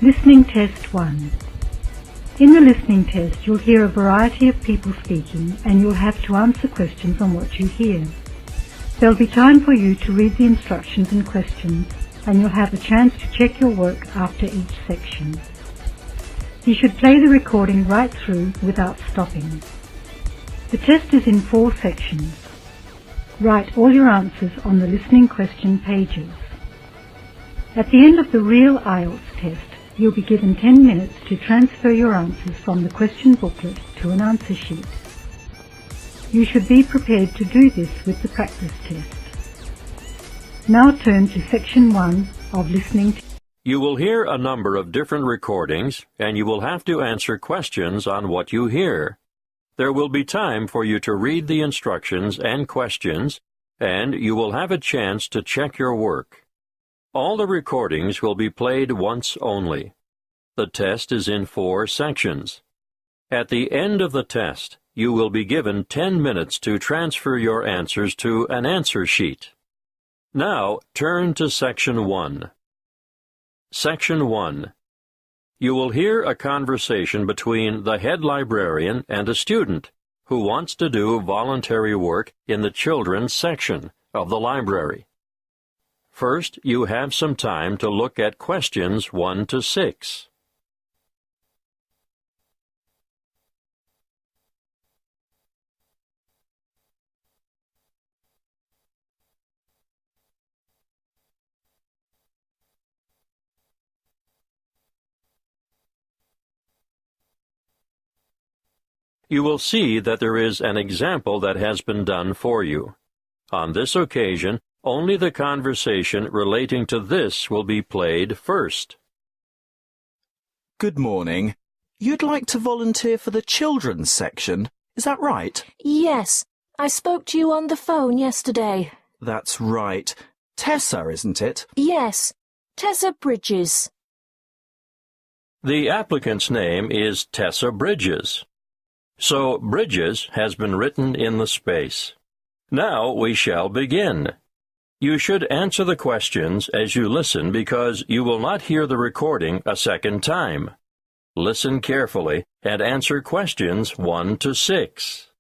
Listening Test 1. In the listening test, you'll hear a variety of people speaking and you'll have to answer questions on what you hear. There'll be time for you to read the instructions and questions, and you'll have a chance to check your work after each section. You should play the recording right through without stopping. The test is in 4 sections. Write all your answers on the listening question pages. At the end of the real Ielts test, you'll be given 10 minutes to transfer your answers from the question booklet to an answer sheet. You should be prepared to do this with the practice test. Now turn to Section 1 of Listening. You will hear a number of different recordings, and you will have to answer questions on what you hear. There will be time for you to read the instructions and questions, and you will have a chance to check your work. All the recordings will be played once only. The test is in 4 sections. At the end of the test, you will be given 10 minutes to transfer your answers to an answer sheet. Now, turn to Section 1. Section 1. You will hear a conversation between the head librarian and a student who wants to do voluntary work in the children's section of the library. First, you have some time to look at questions 1 to 6. You will see that there is an example that has been done for you. On this occasion, only the conversation relating to this will be played first. Good morning. You'd like to volunteer for the children's section, is that right? Yes, I spoke to you on the phone yesterday. That's right. Tessa, isn't it? Yes, Tessa Bridges. The applicant's name is Tessa Bridges. So Bridges has been written in the space. Now we shall begin. You should answer the questions as you listen because you will not hear the recording a second time. Listen carefully and answer questions 1 to 6.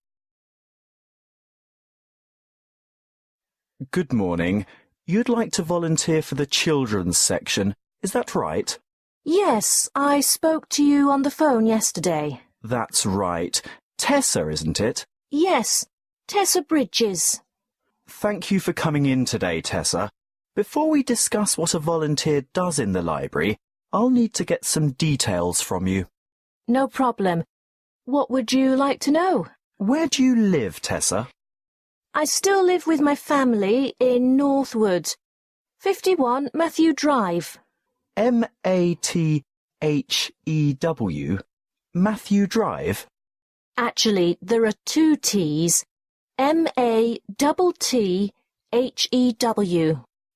Good morning. You'd like to volunteer for the children's section, is that right? Yes, I spoke to you on the phone yesterday. That's right. Tessa, isn't it? Yes, Tessa Bridges. Thank you for coming in today, Tessa. Before we discuss what a volunteer does in the library, I'll need to get some details from you. No problem. What would you like to know? Where do you live, Tessa? I still live with my family in Northwood, 51 Matthew Drive. Mathew? Matthew Drive? Actually, there are 2 T's. Mattthew.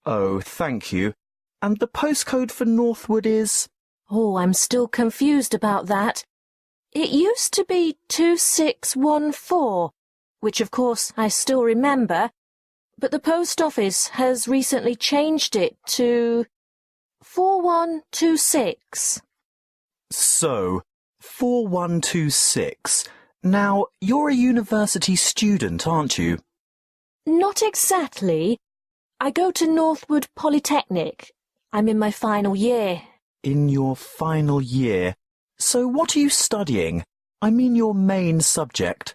Oh, thank you. And the postcode for Northwood is? Oh, I'm still confused about that. It used to be 2614, which of course I still remember, but the post office has recently changed it to 4126. So, 4126. Now, you're a university student, aren't you? Not exactly. I go to Northwood Polytechnic. I'm in my final year. In your final year. So what are you studying? I mean your main subject.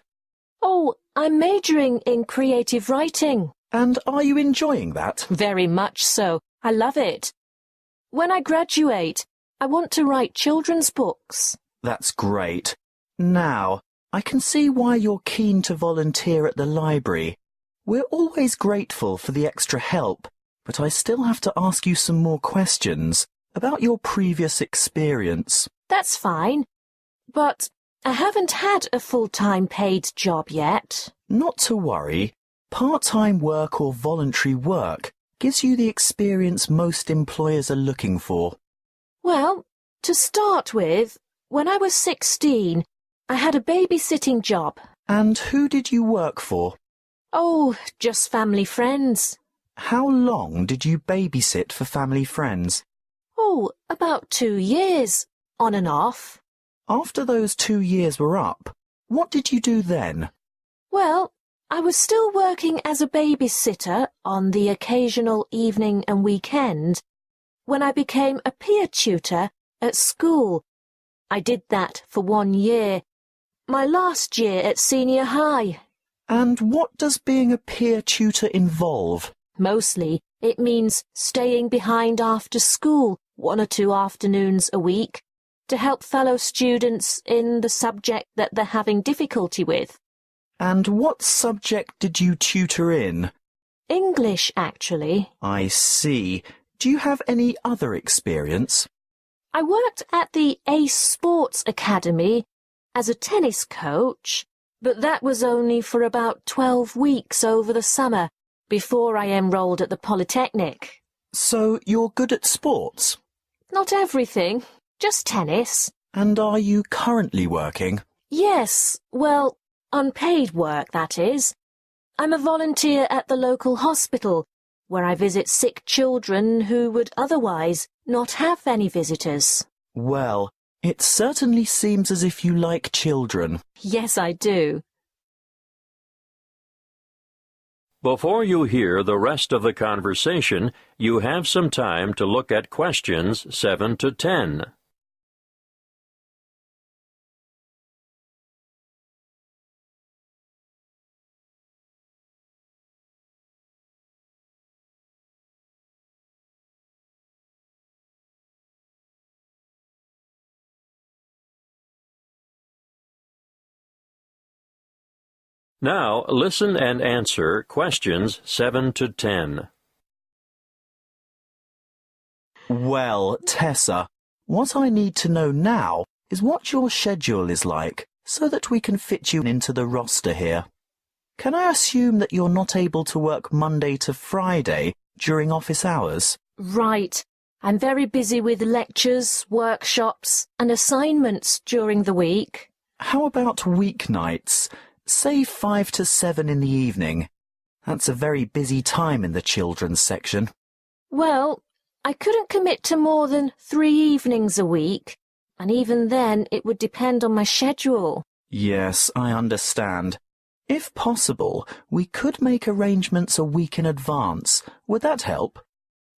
Oh, I'm majoring in creative writing. And are you enjoying that? Very much so. I love it. When I graduate, I want to write children's books. That's great. Now, I can see why you're keen to volunteer at the library. We're always grateful for the extra help, but I still have to ask you some more questions about your previous experience. That's fine, but I haven't had a full-time paid job yet. Not to worry. Part-time work or voluntary work gives you the experience most employers are looking for. Well, to start with, when I was 16, I had a babysitting job. And who did you work for? Oh, just family friends. How long did you babysit for family friends? Oh, about 2 years, on and off. After those 2 years were up, what did you do then? Well, I was still working as a babysitter on the occasional evening and weekend when I became a peer tutor at school. I did that for 1 year, my last year at senior high. And what does being a peer tutor involve? Mostly, it means staying behind after school 1 or 2 afternoons a week to help fellow students in the subject that they're having difficulty with. And what subject did you tutor in? English, actually. I see. Do you have any other experience? I worked at the Ace Sports Academy as a tennis coach, but that was only for about 12 weeks over the summer before I enrolled at the Polytechnic. So you're good at sports? Not everything, just tennis. And are you currently working? Yes, well, unpaid work, that is. I'm a volunteer at the local hospital, where I visit sick children who would otherwise not have any visitors. Well, it certainly seems as if you like children. Yes, I do. Before you hear the rest of the conversation, you have some time to look at questions 7 to 10. Now, listen and answer questions 7 to 10. Well, Tessa, what I need to know now is what your schedule is like, so that we can fit you into the roster here. Can I assume that you're not able to work Monday to Friday during office hours? Right. I'm very busy with lectures, workshops, and assignments during the week. How about weeknights? Say 5 to 7 in the evening. That's a very busy time in the children's section. Well, I couldn't commit to more than 3 evenings a week, and even then it would depend on my schedule. Yes, I understand. If possible, we could make arrangements a week in advance. Would that help?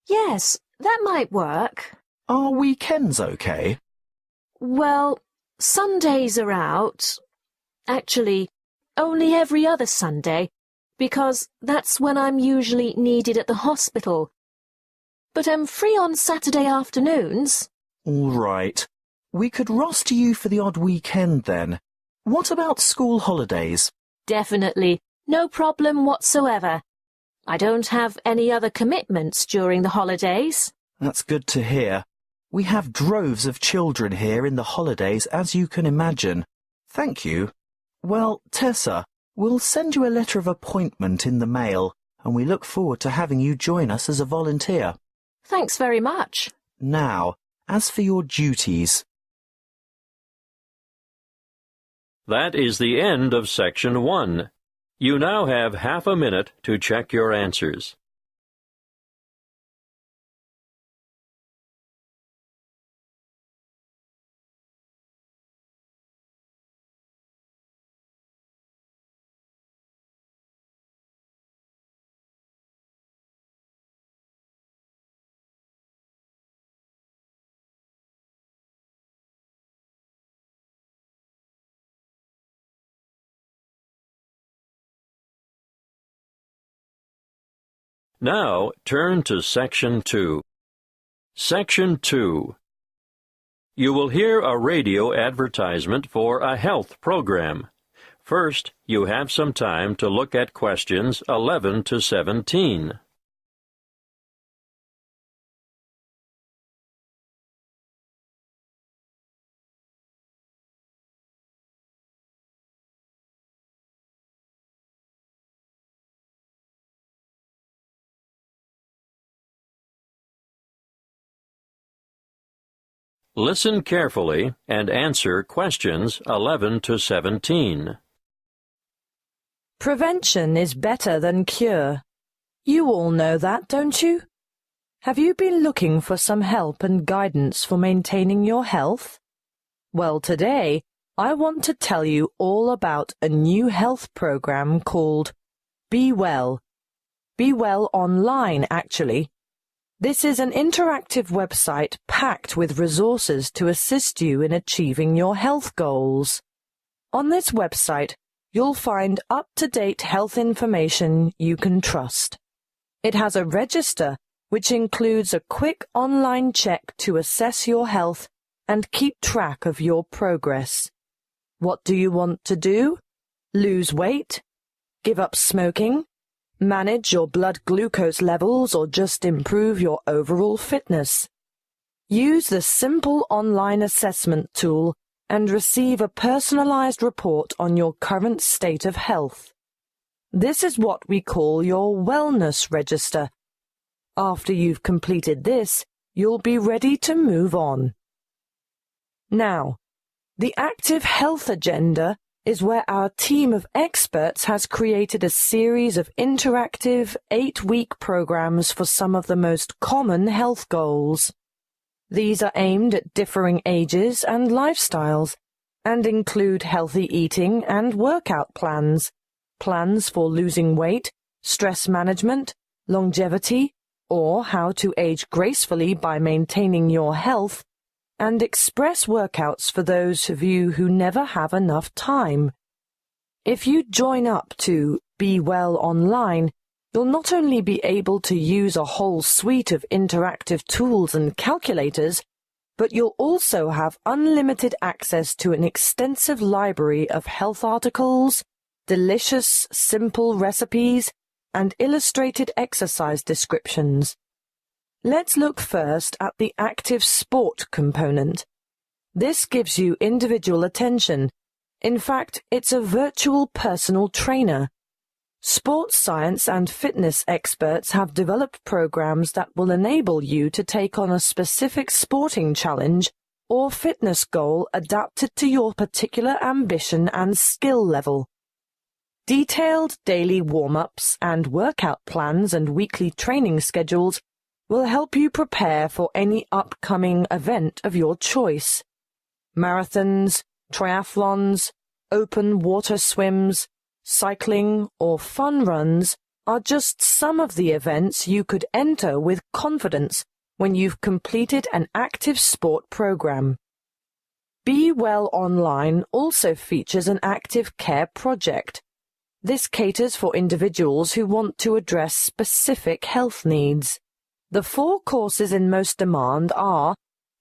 Yes, that might work. Are weekends okay? Well, Sundays are out. Actually, only every other Sunday, because that's when I'm usually needed at the hospital. But I'm free on Saturday afternoons. All right. We could roster you for the odd weekend then. What about school holidays? Definitely. No problem whatsoever. I don't have any other commitments during the holidays. That's good to hear. We have droves of children here in the holidays, as you can imagine. Thank you. Well, Tessa, we'll send you a letter of appointment in the mail, and we look forward to having you join us as a volunteer. Thanks very much. Now, as for your duties... That is the end of Section 1. You now have half a minute to check your answers. Now, turn to Section 2. Section 2. You will hear a radio advertisement for a health program. First, you have some time to look at questions 11 to 17. Listen carefully and answer questions 11 to 17. Prevention is better than cure. You all know that, don't you? Have you been looking for some help and guidance for maintaining your health? Well, today, I want to tell you all about a new health program called Be Well. Be Well Online, actually. This is an interactive website packed with resources to assist you in achieving your health goals. On this website, you'll find up-to-date health information you can trust. It has a register which includes a quick online check to assess your health and keep track of your progress. What do you want to do? Lose weight? Give up smoking? Manage your blood glucose levels or just improve your overall fitness? Use the simple online assessment tool and receive a personalized report on your current state of health. This is what we call your wellness register. After you've completed this, you'll be ready to move on. Now, the Active Health Agenda is where our team of experts has created a series of interactive 8-week programs for some of the most common health goals. These are aimed at differing ages and lifestyles and include healthy eating and workout plans, plans for losing weight, stress management, longevity, or how to age gracefully by maintaining your health, and express workouts for those of you who never have enough time. If you join up to Be Well Online, you'll not only be able to use a whole suite of interactive tools and calculators, but you'll also have unlimited access to an extensive library of health articles, delicious, simple recipes, and illustrated exercise descriptions. Let's look first at the active sport component. This gives you individual attention. In fact, it's a virtual personal trainer. Sports science and fitness experts have developed programs that will enable you to take on a specific sporting challenge or fitness goal adapted to your particular ambition and skill level. Detailed daily warm-ups and workout plans and weekly training schedules will help you prepare for any upcoming event of your choice. Marathons, triathlons, open water swims, cycling, or fun runs are just some of the events you could enter with confidence when you've completed an active sport program. Be Well Online also features an active care project. This caters for individuals who want to address specific health needs. The 4 courses in most demand are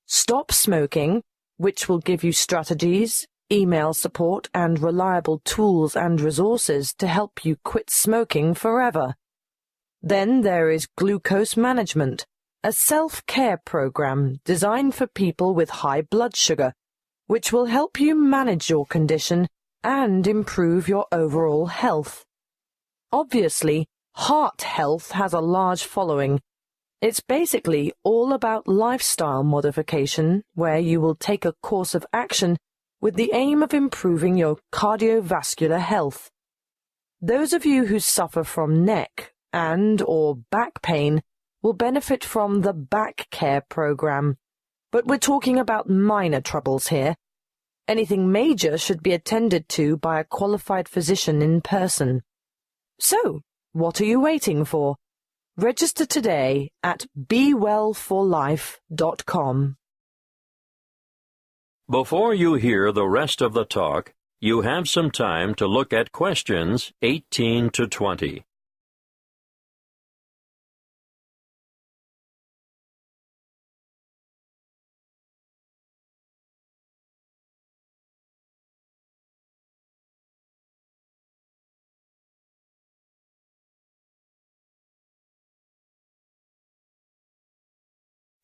Stop Smoking, which will give you strategies, email support, and reliable tools and resources to help you quit smoking forever. Then there is Glucose Management, a self-care program designed for people with high blood sugar, which will help you manage your condition and improve your overall health. Obviously, heart health has a large following. It's basically all about lifestyle modification, where you will take a course of action with the aim of improving your cardiovascular health. Those of you who suffer from neck and/or back pain will benefit from the Back Care program, but we're talking about minor troubles here. Anything major should be attended to by a qualified physician in person. So, what are you waiting for? Register today at bewellforlife.com. Before you hear the rest of the talk, you have some time to look at questions 18 to 20.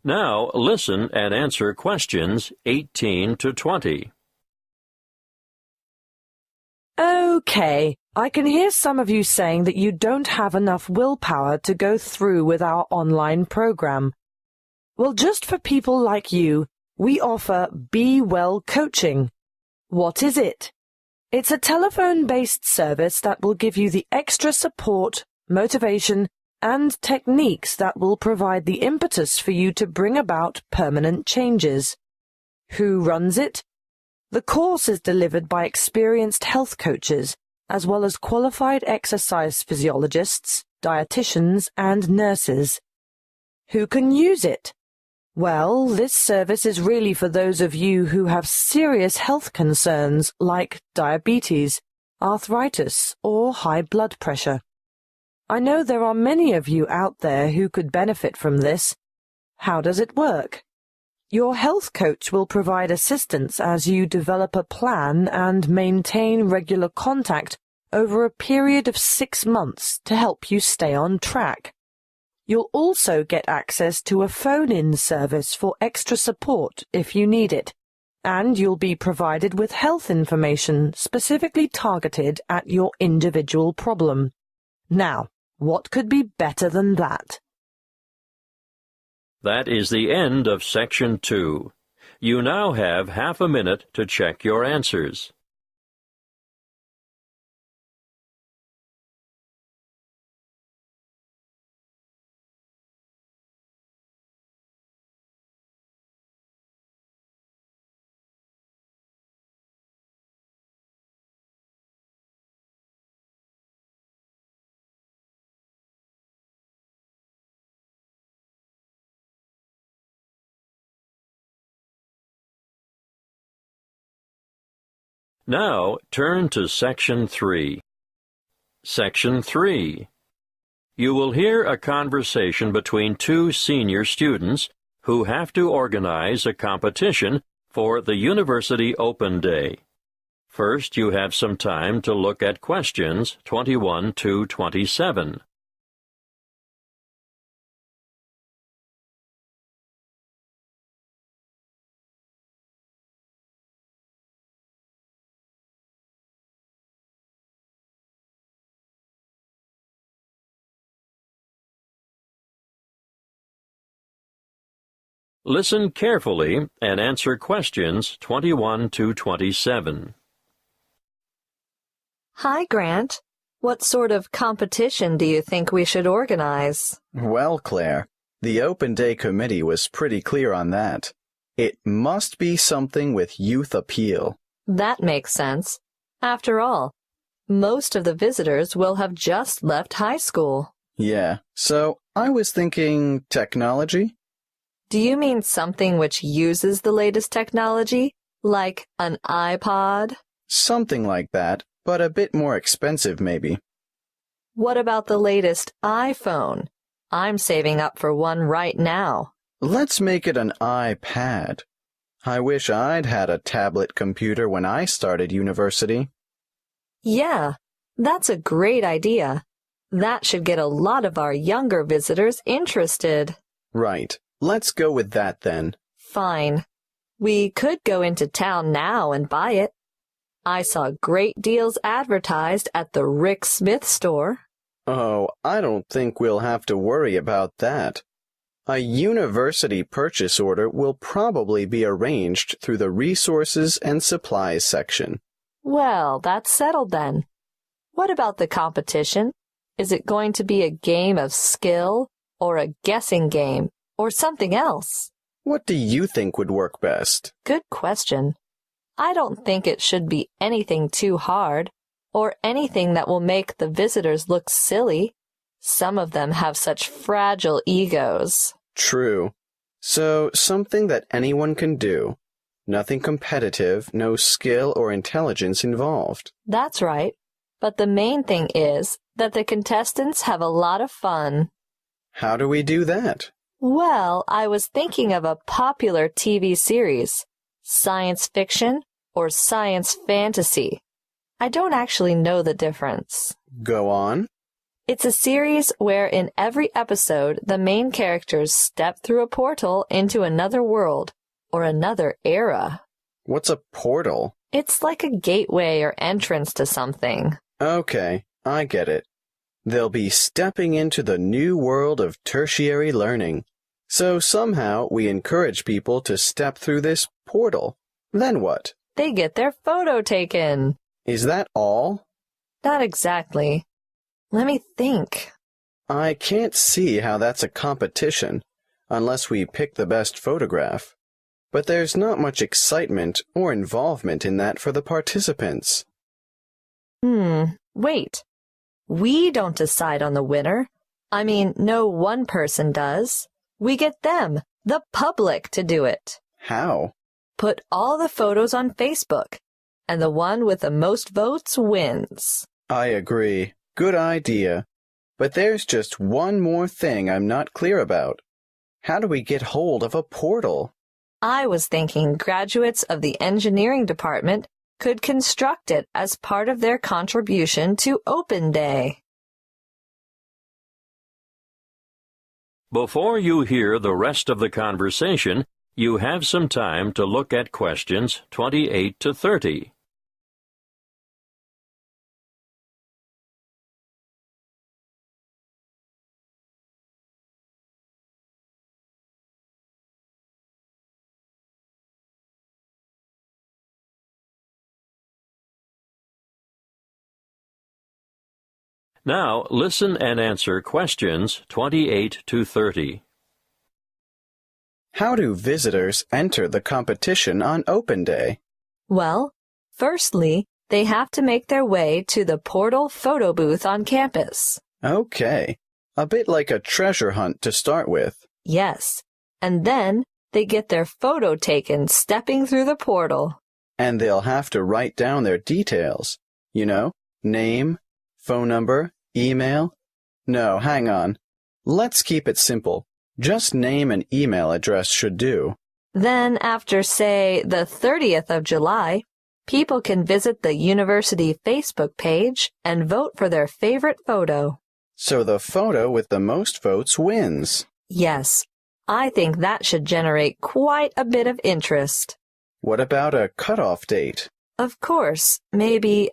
Now listen and answer questions 18 to 20. Okay, I can hear some of you saying that you don't have enough willpower to go through with our online program. Well, just for people like you, we offer Be Well Coaching. What is it? It's a telephone-based service that will give you the extra support, motivation, and techniques that will provide the impetus for you to bring about permanent changes. Who runs it? The course is delivered by experienced health coaches, as well as qualified exercise physiologists, dietitians, and nurses. Who can use it? Well, this service is really for those of you who have serious health concerns like diabetes, arthritis, or high blood pressure. I know there are many of you out there who could benefit from this. How does it work? Your health coach will provide assistance as you develop a plan and maintain regular contact over a period of 6 months to help you stay on track. You'll also get access to a phone-in service for extra support if you need it, and you'll be provided with health information specifically targeted at your individual problem. Now, what could be better than that? That is the end of Section 2. You now have half a minute to check your answers. Now, turn to Section 3. Section 3. You will hear a conversation between two senior students who have to organize a competition for the University Open Day. First, you have some time to look at questions 21 to 27. Listen carefully and answer questions 21 to 27. Hi, Grant. What sort of competition do you think we should organize? Well, Claire, the Open Day Committee was pretty clear on that. It must be something with youth appeal. That makes sense. After all, most of the visitors will have just left high school. Yeah, so I was thinking technology? Do you mean something which uses the latest technology, like an iPod? Something like that, but a bit more expensive maybe. What about the latest iPhone? I'm saving up for one right now. Let's make it an iPad. I wish I'd had a tablet computer when I started university. Yeah, that's a great idea. That should get a lot of our younger visitors interested. Right. Let's go with that then. Fine. We could go into town now and buy it. I saw great deals advertised at the Rick Smith store. Oh, I don't think we'll have to worry about that. A university purchase order will probably be arranged through the Resources and Supplies section. Well, that's settled then. What about the competition? Is it going to be a game of skill or a guessing game or something else? What do you think would work best? Good question. I don't think it should be anything too hard or anything that will make the visitors look silly. Some of them have such fragile egos. True. So something that anyone can do. Nothing competitive, no skill or intelligence involved. That's right. But the main thing is that the contestants have a lot of fun. How do we do that? Well, I was thinking of a popular TV series, science fiction or science fantasy. I don't actually know the difference. Go on. It's a series where in every episode the main characters step through a portal into another world or another era. What's a portal? It's like a gateway or entrance to something. Okay, I get it. They'll be stepping into the new world of tertiary learning. So somehow we encourage people to step through this portal. Then what? They get their photo taken. Is that all? Not exactly. Let me think. I can't see how that's a competition, unless we pick the best photograph. But there's not much excitement or involvement in that for the participants. Wait. We don't decide on the winner. I mean, no one person does. We get them, the public, to do it. How? Put all the photos on Facebook, and the one with the most votes wins. I agree. Good idea. But there's just one more thing I'm not clear about. How do we get hold of a portal? I was thinking graduates of the engineering department could construct it as part of their contribution to Open Day. Before you hear the rest of the conversation, you have some time to look at questions 28 to 30. Now, listen and answer questions 28 to 30. How do visitors enter the competition on Open Day? Well, firstly, they have to make their way to the portal photo booth on campus. Okay, a bit like a treasure hunt to start with. Yes, and then they get their photo taken stepping through the portal. And they'll have to write down their details. You know, name, phone number, email? No, hang on. Let's keep it simple. Just name and email address should do. Then after, say, the 30th of July, people can visit the university Facebook page and vote for their favorite photo. So the photo with the most votes wins. Yes, I think that should generate quite a bit of interest. What about a cutoff date? Of course, maybe,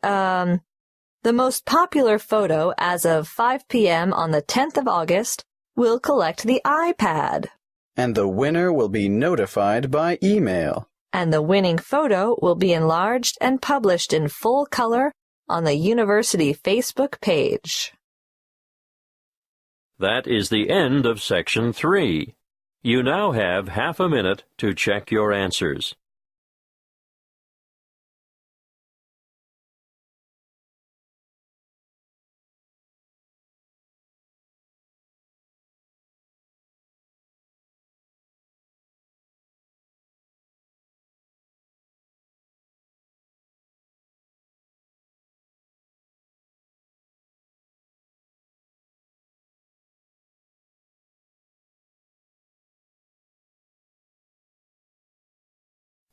the most popular photo as of 5 p.m. on the 10th of August will collect the iPad. And the winner will be notified by email. And the winning photo will be enlarged and published in full color on the university Facebook page. That is the end of Section 3. You now have half a minute to check your answers.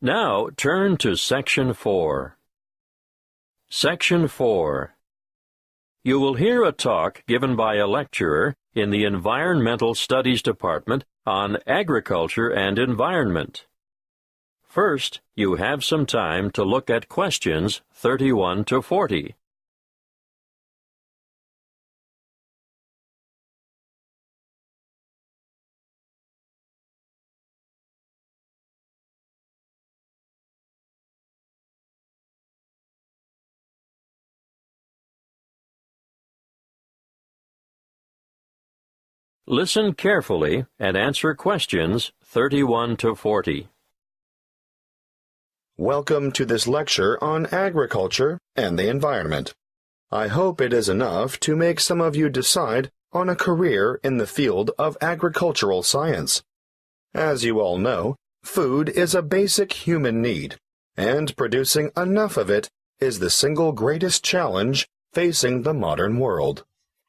Now turn to Section 4. Section 4. You will hear a talk given by a lecturer in the Environmental Studies Department on agriculture and environment. First, you have some time to look at questions 31 to 40. Listen carefully and answer questions 31 to 40. Welcome to this lecture on agriculture and the environment. I hope it is enough to make some of you decide on a career in the field of agricultural science. As you all know, food is a basic human need, and producing enough of it is the single greatest challenge facing the modern world.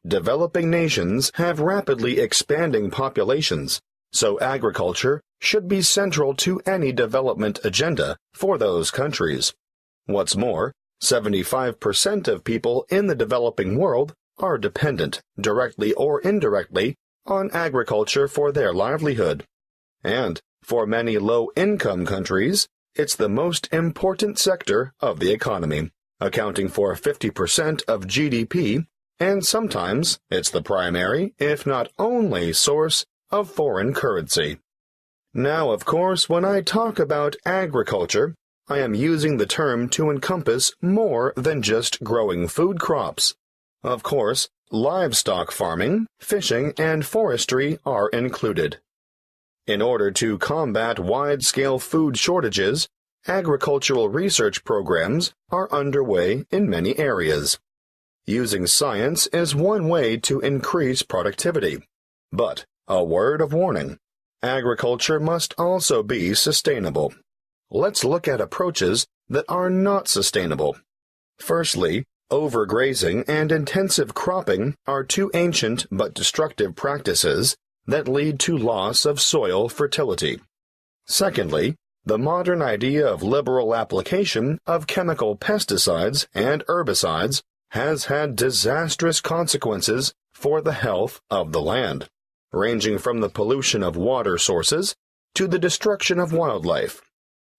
Developing nations have rapidly expanding populations, so agriculture should be central to any development agenda for those countries. What's more, 75% of people in the developing world are dependent, directly or indirectly, on agriculture for their livelihood. And for many low-income countries, it's the most important sector of the economy, accounting for 50% of GDP, and sometimes it's the primary, if not only, source of foreign currency. Now, of course, when I talk about agriculture, I am using the term to encompass more than just growing food crops. Of course, Livestock farming, fishing, and forestry are included. In order to combat wide-scale food shortages, agricultural research programs are underway in many areas. Using science is one way to increase productivity. But, a word of warning, agriculture must also be sustainable. Let's look at approaches that are not sustainable. Firstly, overgrazing and intensive cropping are two ancient but destructive practices that lead to loss of soil fertility. Secondly, the modern idea of liberal application of chemical pesticides and herbicides has had disastrous consequences for the health of the land, ranging from the pollution of water sources to the destruction of wildlife.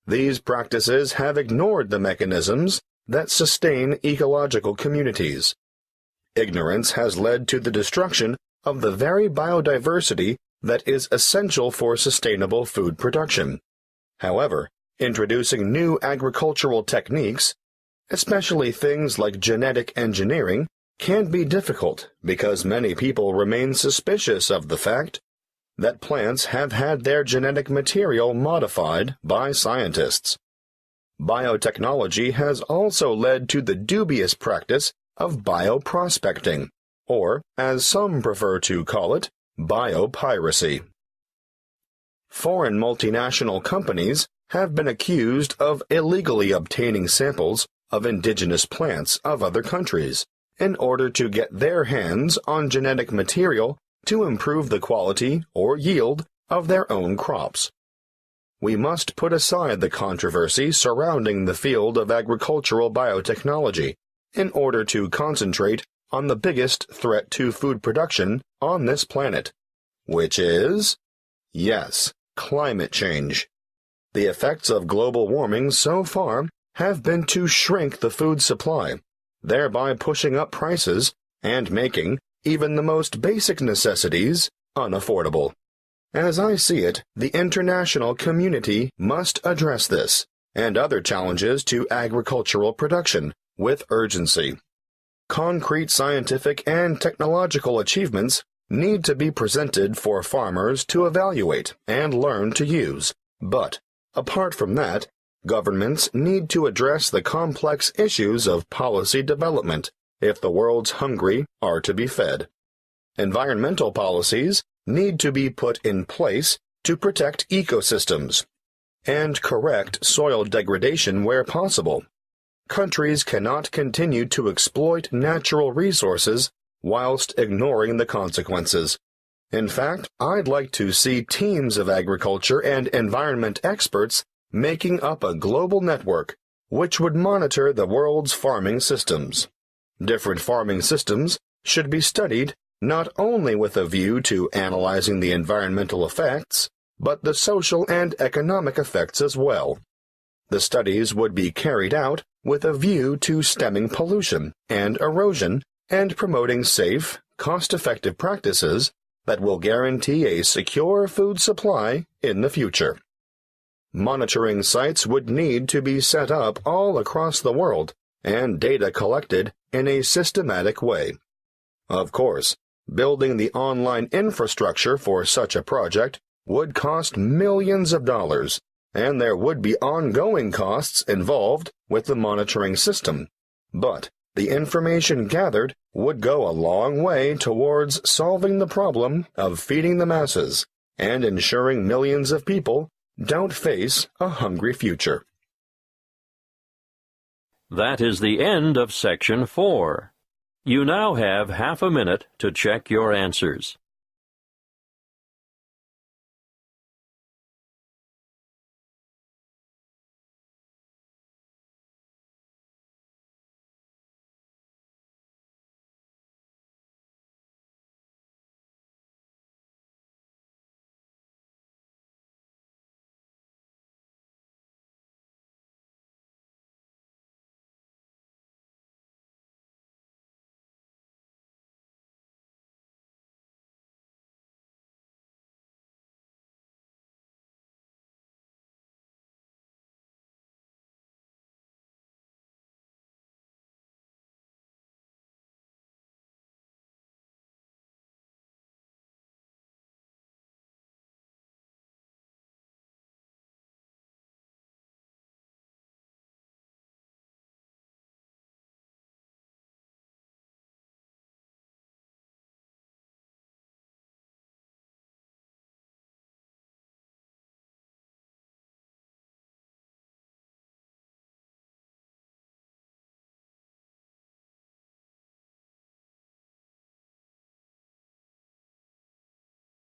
These practices have ignored the mechanisms that sustain ecological communities. Ignorance has led to the destruction of the very biodiversity that is essential for sustainable food production. However, introducing new agricultural techniques, especially things like genetic engineering, can be difficult because many people remain suspicious of the fact that plants have had their genetic material modified by scientists. Biotechnology has also led to the dubious practice of bioprospecting, or, as some prefer to call it, biopiracy. Foreign multinational companies have been accused of illegally obtaining samples of indigenous plants of other countries in order to get their hands on genetic material to improve the quality or yield of their own crops. We must put aside the controversy surrounding the field of agricultural biotechnology in order to concentrate on the biggest threat to food production on this planet, which is, yes, climate change. The effects of global warming so far have been to shrink the food supply, thereby pushing up prices and making even the most basic necessities unaffordable. As I see it, the international community must address this and other challenges to agricultural production with urgency. Concrete scientific and technological achievements need to be presented for farmers to evaluate and learn to use, but, apart from that, governments need to address the complex issues of policy development if the world's hungry are to be fed. Environmental policies need to be put in place to protect ecosystems and correct soil degradation where possible. Countries cannot continue to exploit natural resources whilst ignoring the consequences. In fact, I'd like to see teams of agriculture and environment experts making up a global network which would monitor the world's farming systems. Different farming systems should be studied not only with a view to analyzing the environmental effects, but the social and economic effects as well. The studies would be carried out with a view to stemming pollution and erosion and promoting safe, cost-effective practices that will guarantee a secure food supply in the future. Monitoring sites would need to be set up all across the world and data collected in a systematic way. Of course, building the online infrastructure for such a project would cost millions of dollars, and there would be ongoing costs involved with the monitoring system. But the information gathered would go a long way towards solving the problem of feeding the masses and ensuring millions of people don't face a hungry future. That is the end of Section 4. You now have half a minute to check your answers.